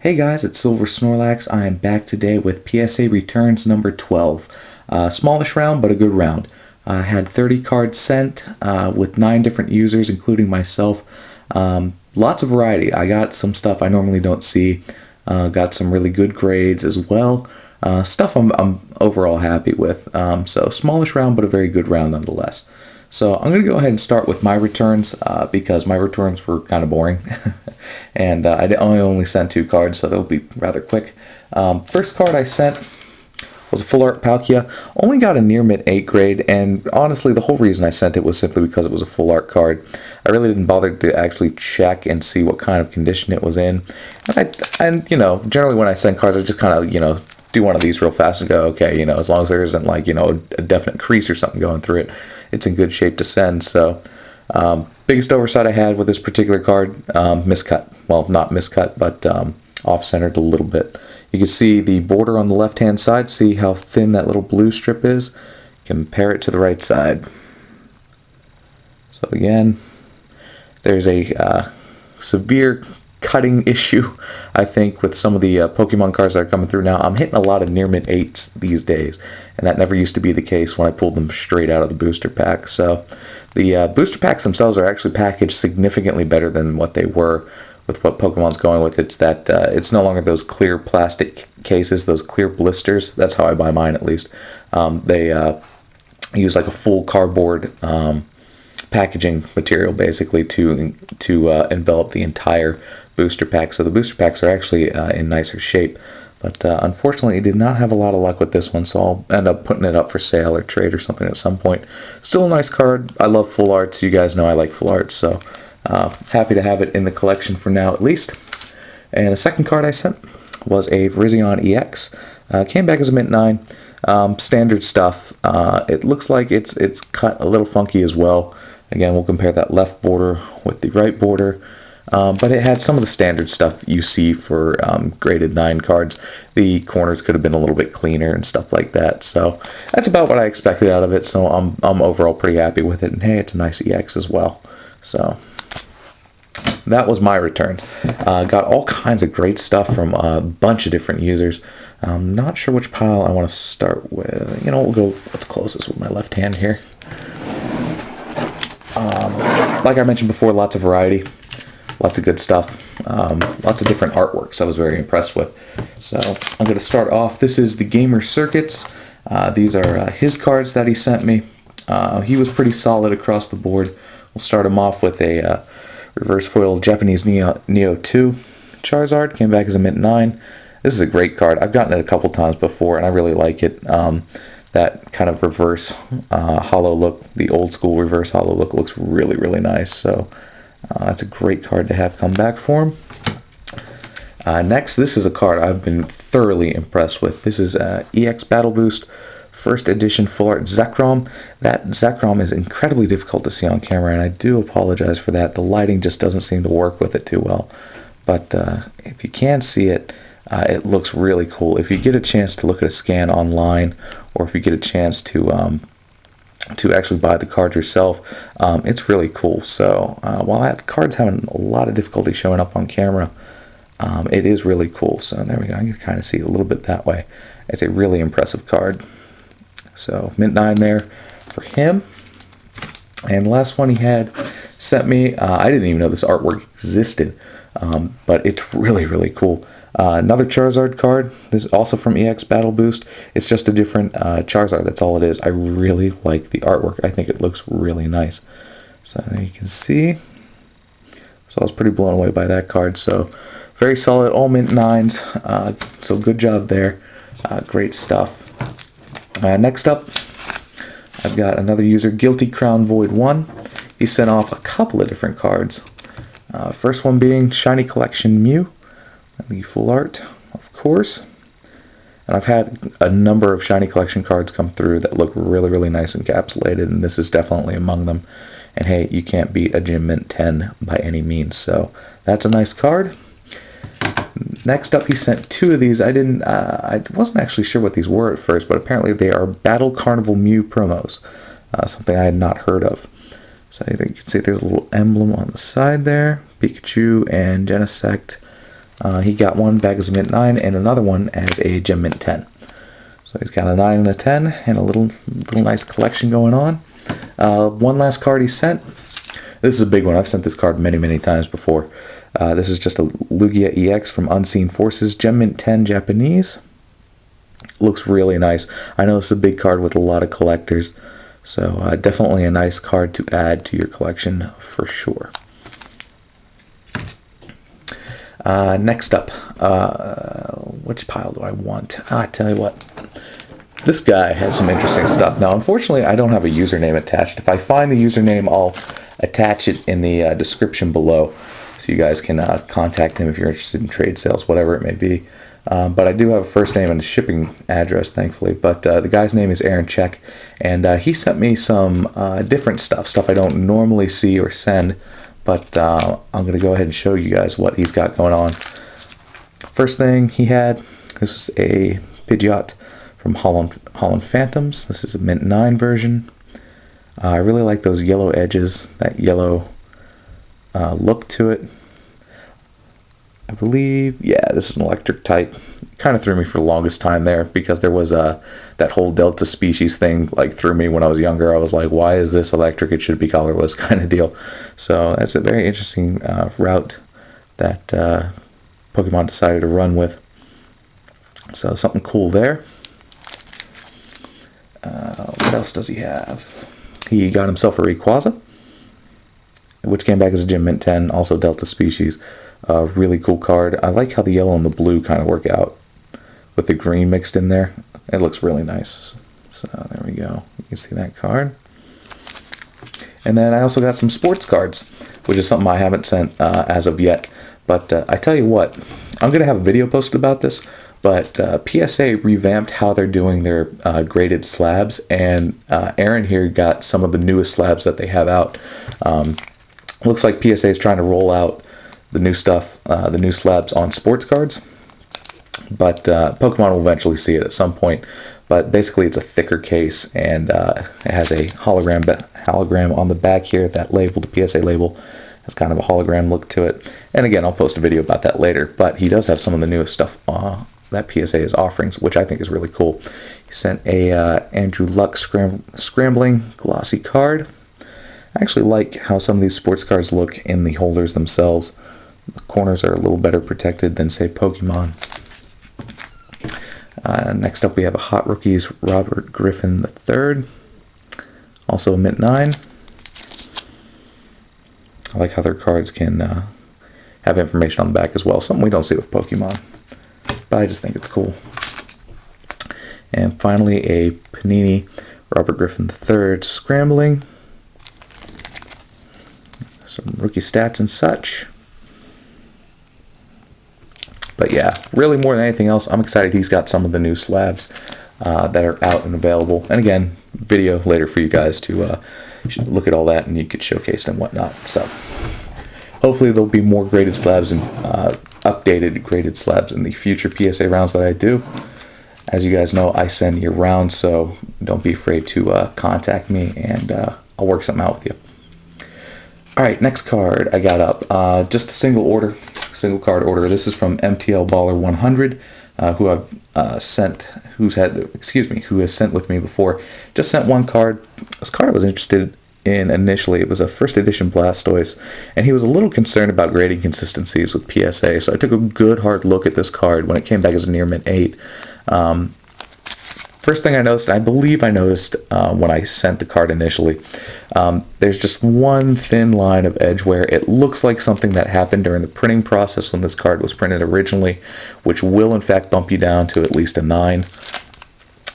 Hey guys, it's Silver Snorlax. I am back today with PSA Returns number 12. Smallish round, but a good round. I had 30 cards sent with 9 different users, including myself. Lots of variety. I got some stuff I normally don't see. Got some really good grades as well. Stuff I'm overall happy with. So smallish round, but a very good round nonetheless. So I'm going to go ahead and start with my returns because my returns were kind of boring. And I only sent 2 cards, so they'll be rather quick. First card I sent was a full art Palkia. Only got a near mid 8 grade, and honestly the whole reason I sent it was simply because it was a full art card. I really didn't bother to actually check and see what kind of condition it was in. And you know, generally when I send cards I just kind of, do one of these real fast and go, okay, as long as there isn't like, a definite crease or something going through it, it's in good shape to send. So biggest oversight I had with this particular card, miscut. Well, not miscut, but off-centered a little bit. You can see the border on the left-hand side. See how thin that little blue strip is? Compare it to the right side. So again, there's a severe cutting issue, I think, with some of the Pokemon cards that are coming through now. I'm hitting a lot of near mid 8s these days, and that never used to be the case when I pulled them straight out of the booster pack. So the booster packs themselves are actually packaged significantly better than what they were with what Pokemon's going with. It's that it's no longer those clear plastic cases, those clear blisters. That's how I buy mine, at least. They use like a full cardboard packaging material basically to envelop the entire booster pack. So the booster packs are actually in nicer shape. But unfortunately, it did not have a lot of luck with this one, so I'll end up putting it up for sale or trade or something at some point. Still a nice card. I love full arts. You guys know I like full arts, so happy to have it in the collection for now at least. And the second card I sent was a Virizion EX. Came back as a mint 9. Standard stuff. It looks like it's cut a little funky as well. Again, we'll compare that left border with the right border. But it had some of the standard stuff you see for graded 9 cards. The corners could have been a little bit cleaner and stuff like that. So that's about what I expected out of it. So I'm overall pretty happy with it. And hey, it's a nice EX as well. So that was my returns. Got all kinds of great stuff from a bunch of different users. I'm not sure which pile I want to start with. We'll go, let's close this with my left hand here. Like I mentioned before, lots of variety. Lots of good stuff. Lots of different artworks I was very impressed with. So I'm going to start off. This is the Gamer Circuits. These are his cards that he sent me. He was pretty solid across the board. We'll start him off with a reverse foil Japanese Neo 2 Charizard. Came back as a mint 9. This is a great card. I've gotten it a couple times before, and I really like it. That kind of reverse hollow look, the old school reverse hollow look, looks really, really nice. So that's a great card to have come back for him. Next, this is a card I've been thoroughly impressed with. This is EX Battle Boost, first edition full art Zekrom. That Zekrom is incredibly difficult to see on camera, and I do apologize for that. The lighting just doesn't seem to work with it too well. But if you can see it, it looks really cool. If you get a chance to look at a scan online, or if you get a chance to actually buy the card yourself, it's really cool. So while that card's having a lot of difficulty showing up on camera, it is really cool. So there we go. You can kind of see it a little bit that way. It's a really impressive card. So mint 9 there for him. And the last one he had sent me, I didn't even know this artwork existed, but it's really, really cool. Another Charizard card. This is also from EX Battle Boost. It's just a different Charizard. That's all it is. I really like the artwork. I think it looks really nice. So there you can see. So I was pretty blown away by that card. So very solid, all mint 9s. So good job there. Great stuff. Next up, I've got another user, Guilty Crown Void 1. He sent off a couple of different cards. First one being Shiny Collection Mew. The full art, of course. And I've had a number of Shiny Collection cards come through that look really, really nice encapsulated, and this is definitely among them. And hey, you can't beat a Gym Mint 10 by any means, so that's a nice card. Next up, he sent 2 of these. I wasn't actually sure what these were at first, but apparently they are Battle Carnival Mew promos, something I had not heard of. So I think you can see there's a little emblem on the side there, Pikachu and Genesect He got one back as a Mint 9 and another one as a Gem Mint 10. So he's got a 9 and a 10 and a little nice collection going on. One last card he sent. This is a big one. I've sent this card many times before. This is just a Lugia EX from Unseen Forces, Gem Mint 10 Japanese. Looks really nice. I know this is a big card with a lot of collectors, so definitely a nice card to add to your collection for sure. Next up, which pile do I want? I tell you what, this guy has some interesting stuff. Now, unfortunately, I don't have a username attached. If I find the username, I'll attach it in the description below, so you guys can contact him if you're interested in trade sales, whatever it may be. But I do have a first name and a shipping address, thankfully. But the guy's name is Aaron Check, and he sent me some different stuff I don't normally see or send. But I'm going to go ahead and show you guys what he's got going on. First thing he had, this was a Pidgeot from Holland Phantoms. This is a Mint 9 version. I really like those yellow edges, that yellow look to it. I believe, yeah, this is an electric type. Kind of threw me for the longest time there because there was that whole Delta species thing like threw me when I was younger. I was like, why is this electric? It should be colorless kind of deal. So that's a very interesting route that Pokemon decided to run with. So something cool there. What else does he have? He got himself a Rayquaza, which came back as a Gem Mint 10, also Delta species. Really cool card. I like how the yellow and the blue kind of work out with the green mixed in there. It looks really nice. So there we go. You can see that card. And then I also got some sports cards, which is something I haven't sent as of yet. But I tell you what, I'm going to have a video posted about this. But PSA revamped how they're doing their graded slabs. And Aaron here got some of the newest slabs that they have out. Looks like PSA is trying to roll out the new stuff, the new slabs on sports cards. But Pokemon will eventually see it at some point. But basically it's a thicker case, and it has a hologram on the back here. That label, the PSA label, has kind of a hologram look to it. And again, I'll post a video about that later. But he does have some of the newest stuff that PSA is offering, which I think is really cool. He sent a Andrew Luck Scrambling glossy card. I actually like how some of these sports cards look in the holders themselves. The corners are a little better protected than, say, Pokemon. Next up, we have a Hot Rookies Robert Griffin III, also a Mint 9. I like how their cards can have information on the back as well, something we don't see with Pokemon, but I just think it's cool. And finally, a Panini Robert Griffin III Scrambling. Some rookie stats and such. But yeah, really more than anything else, I'm excited he's got some of the new slabs that are out and available. And again, video later for you guys to look at all that and you could showcase it and whatnot. So hopefully there'll be more graded slabs and updated graded slabs in the future PSA rounds that I do. As you guys know, I send year round, so don't be afraid to contact me, and I'll work something out with you. Alright, next card I got up. Just a single card order. This is from MTL Baller 100, who has sent with me before. Just sent one card. This card I was interested in initially. It was a first edition Blastoise, and he was a little concerned about grading consistencies with PSA, so I took a good hard look at this card when it came back as a near mint 8. First thing I noticed, I believe I noticed when I sent the card initially, there's just one thin line of edge where it looks like something that happened during the printing process when this card was printed originally, which will in fact bump you down to at least a 9.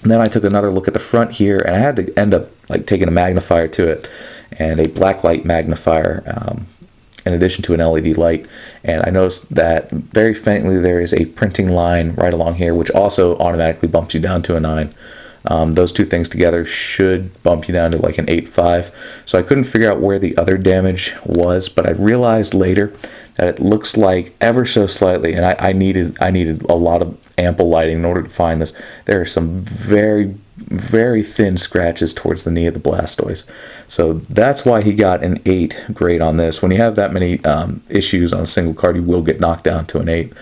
And then I took another look at the front here, and I had to end up like taking a magnifier to it, and a blacklight magnifier in addition to an LED light, and I noticed that very faintly there is a printing line right along here, which also automatically bumps you down to a 9. Those two things together should bump you down to like an 8.5. So I couldn't figure out where the other damage was, but I realized later that it looks like ever so slightly, and I needed a lot of ample lighting in order to find this. There are some very thin scratches towards the knee of the Blastoise, so that's why he got an 8 grade on this. When you have that many issues on a single card, you will get knocked down to an 8,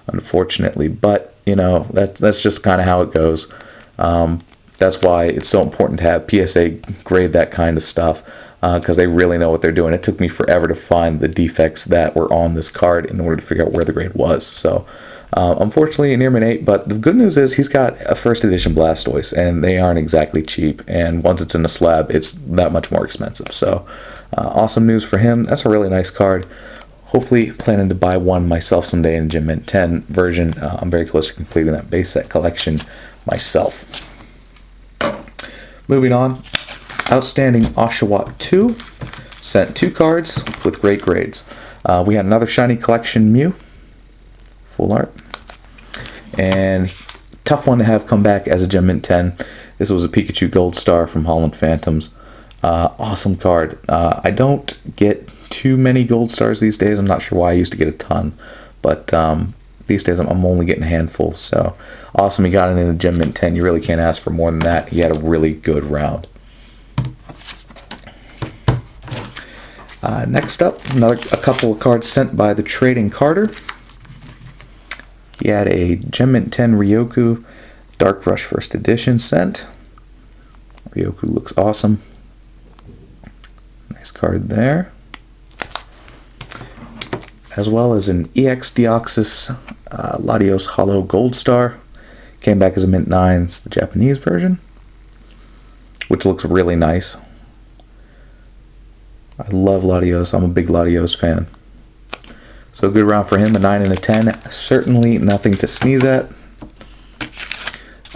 unfortunately. But you know, that's just kind of how it goes. That's why it's so important to have PSA grade that kind of stuff, because they really know what they're doing. It took me forever to find the defects that were on this card in order to figure out where the grade was. So unfortunately, near min 8, but the good news is he's got a first edition Blastoise, and they aren't exactly cheap, and once it's in the slab, it's that much more expensive. So awesome news for him. That's a really nice card. Hopefully planning to buy one myself someday in Gem Mint 10 version. I'm very close to completing that base set collection myself. Moving on, Outstanding Oshawott 2 sent 2 cards with great grades. We had another Shiny Collection Mew, full art, and tough one to have come back as a Gem Mint 10. This was a Pikachu Gold Star from Holland Phantoms. Awesome card. I don't get too many Gold Stars these days. I'm not sure why. I used to get a ton, but these days I'm only getting a handful. So awesome, he got it in a Gem Mint 10. You really can't ask for more than that. He had a really good round. Next up, a couple of cards sent by the Trading Carter. He had a Gem Mint 10 Ryoku Dark Rush First Edition sent. Ryoku looks awesome. Nice card there. As well as an EX Deoxys Latios Hollow Gold Star. Came back as a Mint 9. It's the Japanese version, which looks really nice. I love Latios. I'm a big Latios fan. So a good round for him, a 9 and a 10. Certainly nothing to sneeze at.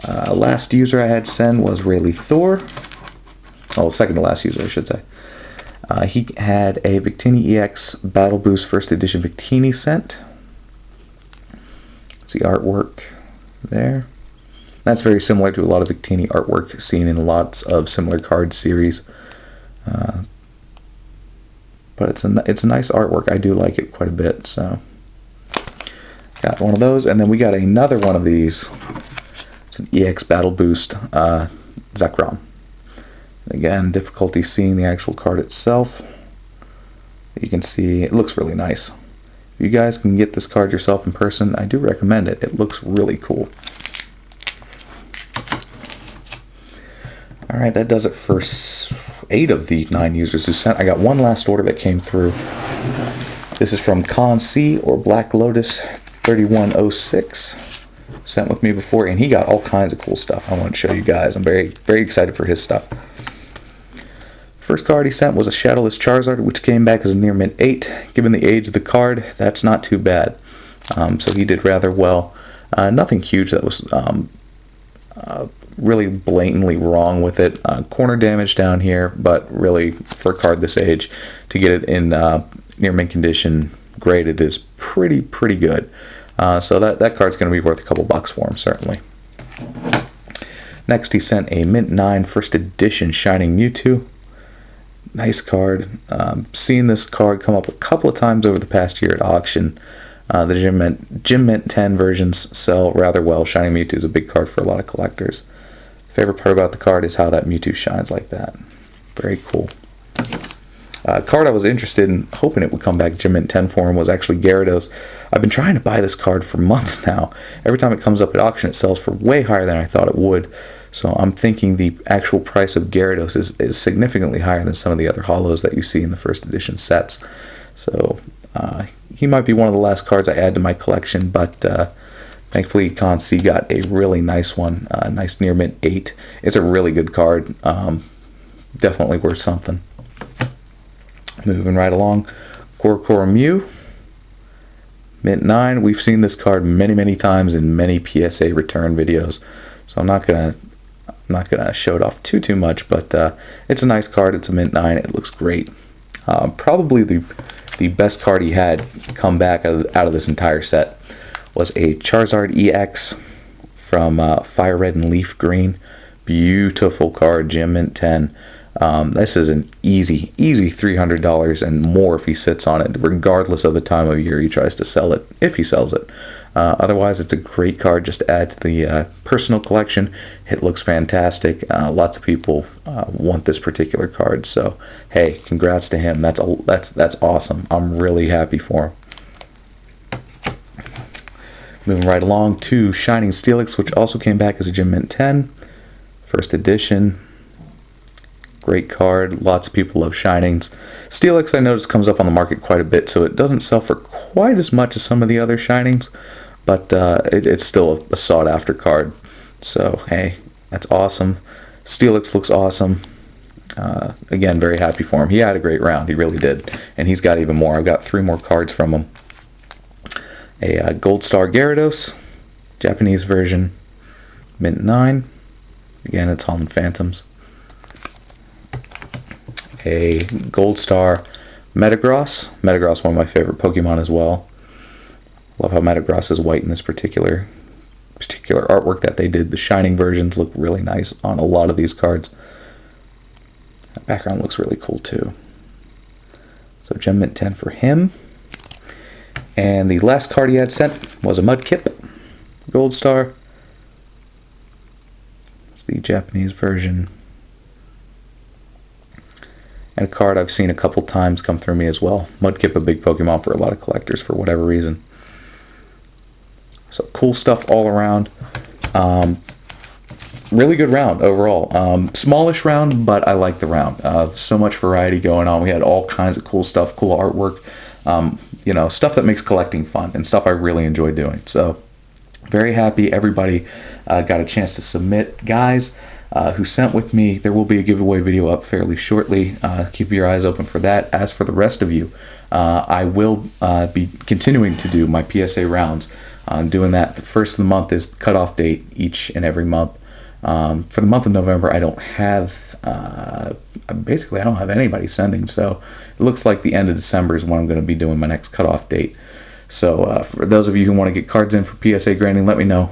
Last user I had send was RayleeThor. Oh, second to last user, I should say. He had a Victini EX Battle Boost First Edition Victini sent. See artwork there. That's very similar to a lot of Victini artwork seen in lots of similar card series. But it's a nice artwork. I do like it quite a bit. So got one of those, and then we got another one of these. It's an EX Battle Boost Zekrom. Again, difficulty seeing the actual card itself. You can see it looks really nice. If you guys can get this card yourself in person, I do recommend it. It looks really cool. Alright, that does it for 8 of the 9 users who sent. I got one last order that came through. This is from Khanh C, or Black Lotus 3106. Sent with me before, and he got all kinds of cool stuff I want to show you guys. I'm very excited for his stuff. First card he sent was a Shadowless Charizard, which came back as a near mint 8. Given the age of the card, that's not too bad. So he did rather well. Nothing huge that was really blatantly wrong with it. Corner damage down here, but really for a card this age, to get it in near mint condition graded is pretty good. So that card's going to be worth a couple bucks for him, certainly. Next he sent a Mint 9 First Edition Shining Mewtwo. Nice card. Seen this card come up a couple of times over the past year at auction. The Gem Mint 10 versions sell rather well. Shining Mewtwo is a big card for a lot of collectors. Favorite part about the card is how that Mewtwo shines like that. Very cool. Card I was interested in, hoping it would come back Gem Mint 10 form, was actually Gyarados. I've been trying to buy this card for months now. Every time it comes up at auction, it sells for way higher than I thought it would. So I'm thinking the actual price of Gyarados is significantly higher than some of the other holos that you see in the first edition sets. So he might be one of the last cards I add to my collection, but thankfully Khanh C got a really nice one, nice near mint 8. It's a really good card, definitely worth something. Moving right along, Korokoro Mew, mint 9. We've seen this card many times in many PSA return videos, so I'm not gonna show it off too much, but it's a nice card. It's a mint 9. It looks great. Probably the best card he had come back out of this entire set was a Charizard EX from Fire Red and Leaf Green. Beautiful card, Gem Mint 10. This is an easy $300 and more if he sits on it, regardless of the time of year he tries to sell it, if he sells it. Otherwise, it's a great card just to add to the personal collection. It looks fantastic. Lots of people want this particular card, so hey, congrats to him. That's awesome. I'm really happy for him. Moving right along to Shining Steelix, which also came back as a Gem Mint 10, first edition. Great card. Lots of people love Shinings. Steelix, I noticed, comes up on the market quite a bit, so it doesn't sell for quite as much as some of the other Shinings, but it's still a sought-after card. So, hey, that's awesome. Steelix looks awesome. Again, very happy for him. He had a great round. He really did. And he's got even more. I've got 3 more cards from him. A Gold Star Gyarados, Japanese version, Mint 9. Again, it's Holland Phantoms. A Gold Star Metagross. Metagross, one of my favorite Pokemon as well. Love how Metagross is white in this particular artwork that they did. The Shining versions look really nice on a lot of these cards. That background looks really cool too. So Gem Mint 10 for him. And the last card he had sent was a Mudkip Gold Star. It's the Japanese version. And a card I've seen a couple times come through me as well. Mudkip, a big Pokemon for a lot of collectors for whatever reason. So cool stuff all around. Really good round overall. Smallish round, but I like the round. So much variety going on. We had all kinds of cool stuff, cool artwork. You know, stuff that makes collecting fun and stuff I really enjoy doing. So very happy everybody got a chance to submit. Guys who sent with me, there will be a giveaway video up fairly shortly. Keep your eyes open for that. As for the rest of you, I will be continuing to do my PSA rounds. Doing that. The first of the month is the cutoff date each and every month. For the month of November, I don't have basically I don't have anybody sending, so it looks like the end of December is when I'm going to be doing my next cutoff date. So for those of you who want to get cards in for PSA grading, let me know.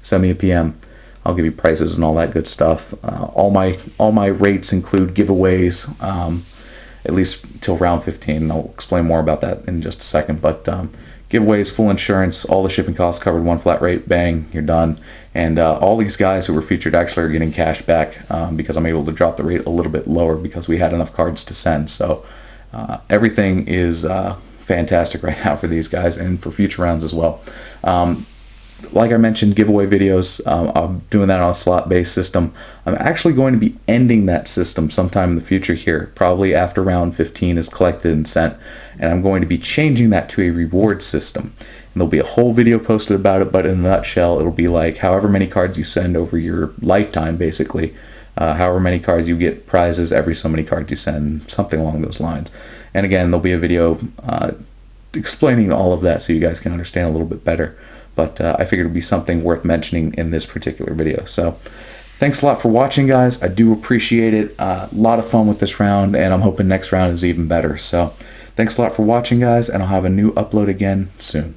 Send me a PM. I'll give you prices and all that good stuff. All my rates include giveaways, at least till round 15. I'll explain more about that in just a second. But giveaways, full insurance, all the shipping costs covered, one flat rate, bang, you're done. And all these guys who were featured actually are getting cash back because I'm able to drop the rate a little bit lower because we had enough cards to send. So everything is fantastic right now for these guys and for future rounds as well. Like I mentioned, giveaway videos, I'm doing that on a slot-based system. I'm actually going to be ending that system sometime in the future here, probably after round 15 is collected and sent, and I'm going to be changing that to a reward system. And there'll be a whole video posted about it, but in a nutshell, it'll be like however many cards you send over your lifetime, basically. However many cards you get prizes, every so many cards you send, something along those lines. And again, there'll be a video explaining all of that so you guys can understand a little bit better. But I figured it would be something worth mentioning in this particular video. So thanks a lot for watching, guys. I do appreciate it. A lot of fun with this round, and I'm hoping next round is even better. So thanks a lot for watching, guys, and I'll have a new upload again soon.